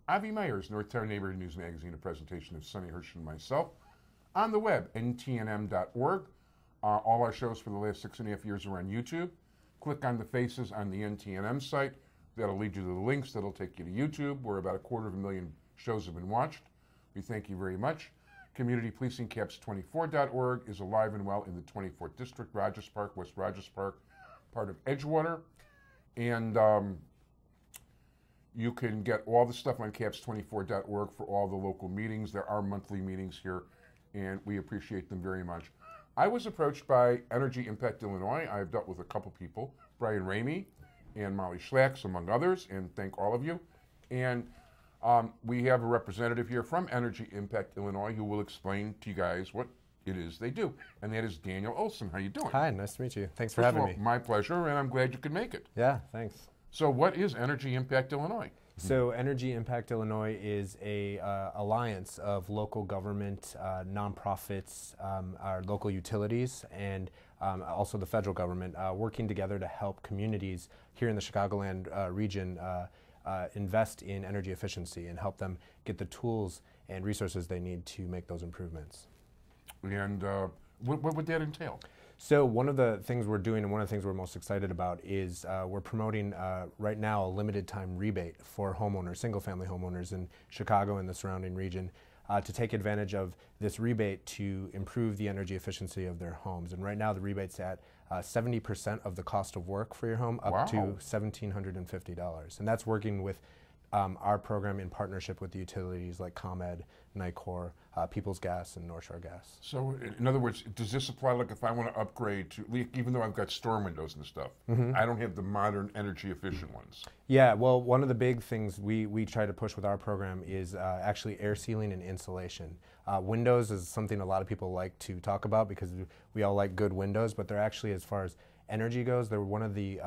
Avi Meyers, Northtown Neighborhood News Magazine, a presentation of Sonny Hirsch and myself. On the web, ntnm.org. All our shows for the last 6.5 years are on YouTube. Click on the faces on the NTNM site. That'll lead you to the links. That'll take you to YouTube, where about 250,000 shows have been watched. We thank you very much. Community Policing Caps24.org is alive and well in the 24th District, Rogers Park, West Rogers Park, part of Edgewater. And you can get all the stuff on caps24.org for all the local meetings. There are monthly meetings here, and we appreciate them very much. I was approached by Energy Impact Illinois. I've dealt with a couple people, Brian Ramey and Molly Schlacks, among others, and thank all of you. And we have a representative here from Energy Impact Illinois who will explain to you guys what it is they do, and that is Daniel Olson. How you doing? Hi, nice to meet you. Thanks for having me. My pleasure, and I'm glad you could make it. Yeah, thanks. So what is Energy Impact Illinois? So Energy Impact Illinois is a alliance of local government, nonprofits, our local utilities, and also the federal government working together to help communities here in the Chicagoland region invest in energy efficiency and help them get the tools and resources they need to make those improvements. And what would that entail? So one of the things we're doing and one of the things we're most excited about is we're promoting right now a limited time rebate for homeowners, single family homeowners in Chicago and the surrounding region to take advantage of this rebate to improve the energy efficiency of their homes. And right now the rebate's at 70% of the cost of work for your home up to $1,750. And that's working with our program in partnership with the utilities like ComEd, Nicor, Peoples Gas, and North Shore Gas. So, in other words, does this apply like if I want to upgrade to, even though I've got storm windows and stuff, I don't have the modern energy efficient ones? Yeah, well, one of the big things we try to push with our program is actually air sealing and insulation. Windows is something a lot of people like to talk about because we all like good windows, but they're actually, as far as energy goes, they're one of the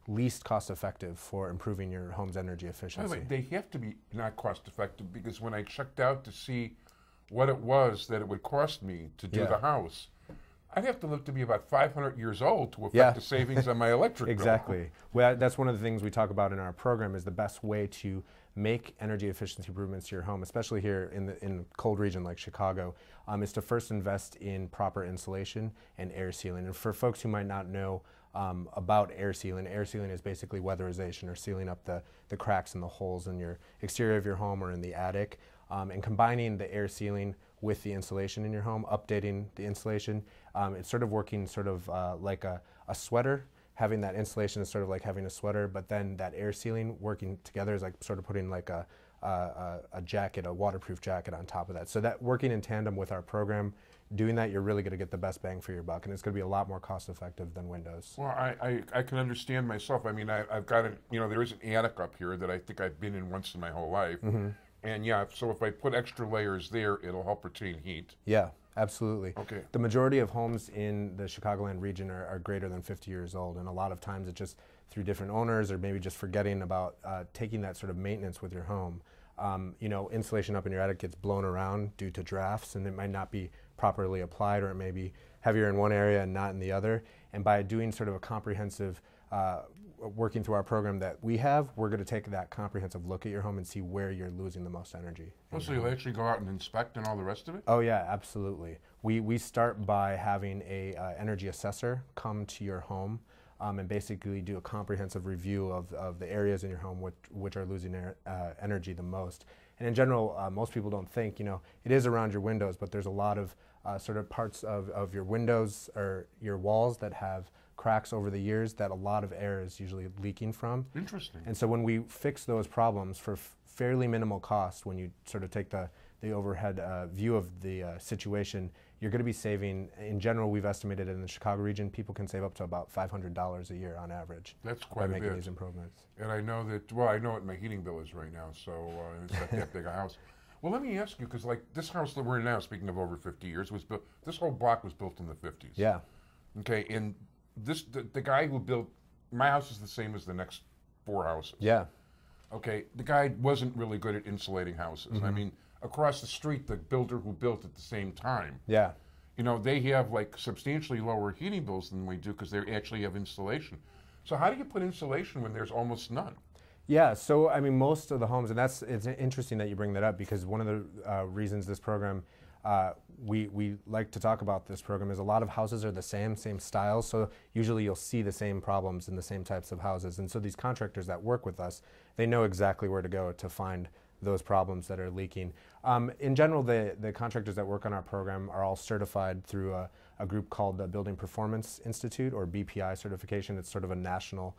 least cost effective for improving your home's energy efficiency. By the way, they have to be not cost effective because when I checked out to see what it was that it would cost me to do the house, I'd have to live to be about 500 years old to affect the savings on my electric bill. Exactly. Well, that's one of the things we talk about in our program is the best way to make energy efficiency improvements to your home, especially here in a cold region like Chicago, is to first invest in proper insulation and air sealing. And for folks who might not know about air sealing is basically weatherization or sealing up the cracks and the holes in your exterior of your home or in the attic. And combining the air sealing with the insulation in your home, updating the insulation, it's sort of working sort of like a sweater. Having that insulation is sort of like having a sweater, but then that air sealing working together is like sort of putting like a jacket, a waterproof jacket on top of that. So that working in tandem with our program, doing that, you're really going to get the best bang for your buck, and it's going to be a lot more cost effective than windows. Well, I can understand myself. I mean, I've got there is an attic up here that I think I've been in once in my whole life. And yeah, so if I put extra layers there, it'll help retain heat. Yeah, absolutely. Okay. The majority of homes in the Chicagoland region are greater than 50 years old, and a lot of times it's just through different owners or maybe just forgetting about taking that sort of maintenance with your home. Insulation up in your attic gets blown around due to drafts, and it might not be properly applied, or it may be heavier in one area and not in the other. And by doing sort of a comprehensive working through our program that we have, we're going to take that comprehensive look at your home and see where you're losing the most energy. Oh, so you'll actually go out and inspect and all the rest of it? Oh yeah, absolutely. We start by having a energy assessor come to your home and basically do a comprehensive review of the areas in your home which are losing energy the most. And in general, most people don't think, it is around your windows, but there's a lot of sort of parts of your windows or your walls that have cracks over the years that a lot of air is usually leaking from. Interesting. And so when we fix those problems for fairly minimal cost, when you sort of take the overhead view of the situation, you're going to be saving, in general, we've estimated in the Chicago region, people can save up to about $500 a year on average. That's quite a bit. By making these improvements. And I know that, well, I know what my heating bill is right now, so it's not that big a house. Well, let me ask you, because like this house that we're in now, speaking of over 50 years, was built, this whole block was built in the 50s. Yeah. Okay, and the guy who built, my house is the same as the next 4 houses. Yeah. Okay, the guy wasn't really good at insulating houses. I mean, across the street, the builder who built at the same time, Yeah. They have like substantially lower heating bills than we do because they actually have insulation. So how do you put insulation when there's almost none? Yeah, so I mean, most of the homes, and it's interesting that you bring that up because one of the reasons this program, we like to talk about this program is a lot of houses are the same styles. So usually you'll see the same problems in the same types of houses. And so these contractors that work with us, they know exactly where to go to find those problems that are leaking. In general, the contractors that work on our program are all certified through a group called the Building Performance Institute, or BPI Certification. It's sort of a national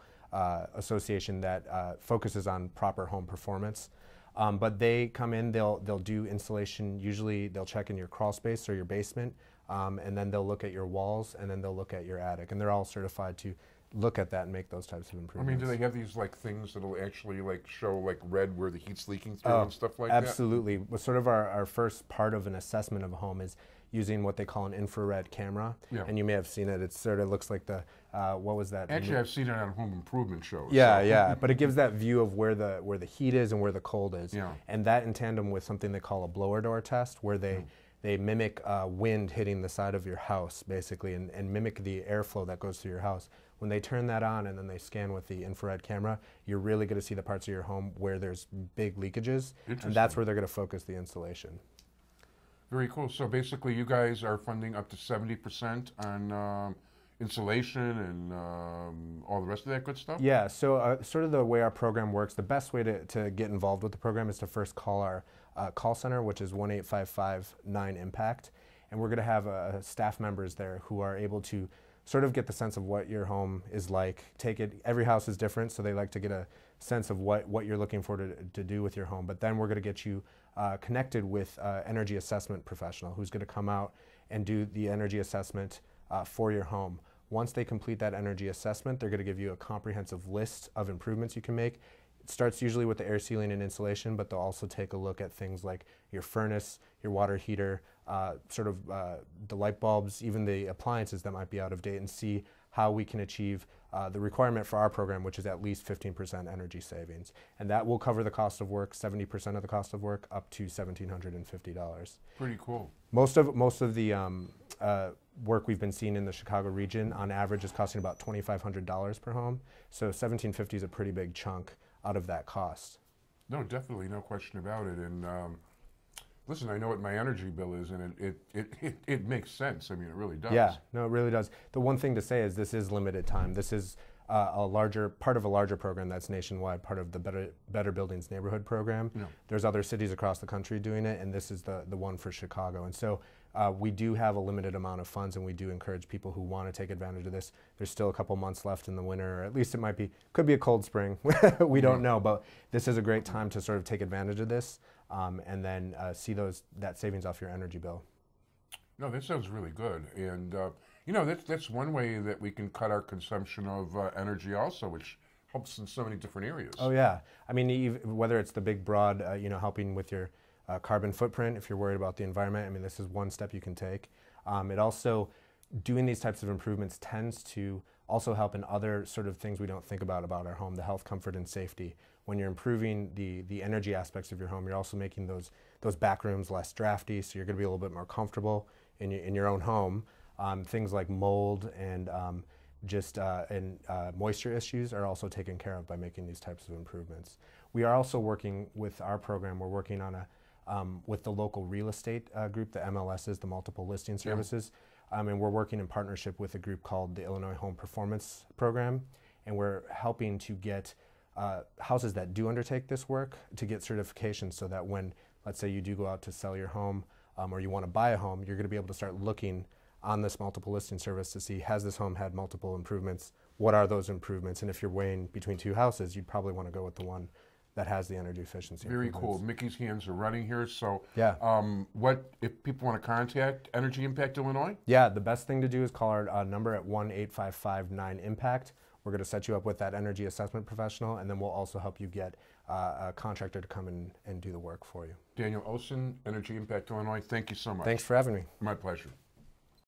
association that focuses on proper home performance. But they come in, they'll do installation. Usually they'll check in your crawl space or your basement, and then they'll look at your walls, and then they'll look at your attic. And they're all certified to look at that and make those types of improvements. I mean, do they have these like things that'll actually like show like red where the heat's leaking through and stuff like that? Absolutely. Well, sort of our first part of an assessment of a home is using what they call an infrared camera. Yeah. And you may have seen it. It sort of looks like the, what was that? Actually, I've seen it on home improvement shows. Yeah, so. Yeah. But it gives that view of where the heat is and where the cold is. Yeah. And that in tandem with something they call a blower door test, where they mimic wind hitting the side of your house, basically, and mimic the airflow that goes through your house. When they turn that on and then they scan with the infrared camera, you're really going to see the parts of your home where there's big leakages, and that's where they're going to focus the installation. Very cool. So basically, you guys are funding up to 70% on insulation and all the rest of that good stuff? Yeah, so sort of the way our program works, the best way to get involved with the program is to first call our call center, which is 1-855-9-IMPACT, and we're going to have staff members there who are able to sort of get the sense of what your home is like. Every house is different, so they like to get a sense of what you're looking for to do with your home. But then we're going to get you connected with an energy assessment professional who's going to come out and do the energy assessment for your home. Once they complete that energy assessment, they're going to give you a comprehensive list of improvements you can make. It starts usually with the air sealing and insulation, but they'll also take a look at things like your furnace, your water heater, the light bulbs, even the appliances that might be out of date, and see how we can achieve the requirement for our program, which is at least 15% energy savings. And that will cover the cost of work, 70% of the cost of work, up to $1,750. Pretty cool. Most of the work we've been seeing in the Chicago region, on average, is costing about $2,500 per home. So $1,750 is a pretty big chunk out of that cost. No, definitely, no question about it. And listen, I know what my energy bill is, and it makes sense. I mean, it really does. Yeah, no, it really does. The one thing to say is this is limited time. This is a larger part of a larger program that's nationwide, part of the Better Buildings Neighborhood Program. Yeah. There's other cities across the country doing it, and this is the one for Chicago. And so we do have a limited amount of funds, and we do encourage people who want to take advantage of this. There's still a couple months left in the winter, or at least could be a cold spring. We don't know, but this is a great time to sort of take advantage of this and then see that savings off your energy bill. No, that sounds really good. And you know, that's one way that we can cut our consumption of energy also, which helps in so many different areas. Oh yeah, I mean, whether it's the big broad, helping with your carbon footprint, if you're worried about the environment, I mean, this is one step you can take. It also, doing these types of improvements tends to also help in other sort of things we don't think about our home, the health, comfort, and safety. When you're improving the energy aspects of your home, you're also making those back rooms less drafty, so you're going to be a little bit more comfortable in your own home. Things like mold and moisture issues are also taken care of by making these types of improvements. We are also working with our program. We're working on with the local real estate group, the MLSs, the Multiple Listing Services, and we're working in partnership with a group called the Illinois Home Performance Program, and we're helping to get houses that do undertake this work to get certification, so that when, let's say, you do go out to sell your home or you want to buy a home, you're going to be able to start looking on this multiple listing service to see, has this home had multiple improvements? What are those improvements? And if you're weighing between two houses, you'd probably want to go with the one that has the energy efficiency. Very cool. Mickey's hands are running here. So yeah. What if people want to contact Energy Impact Illinois? Yeah, the best thing to do is call our number at 1-855-9-IMPACT. We're going to set you up with that energy assessment professional, and then we'll also help you get a contractor to come in and do the work for you. Daniel Olson, Energy Impact Illinois, thank you so much. Thanks for having me. My pleasure.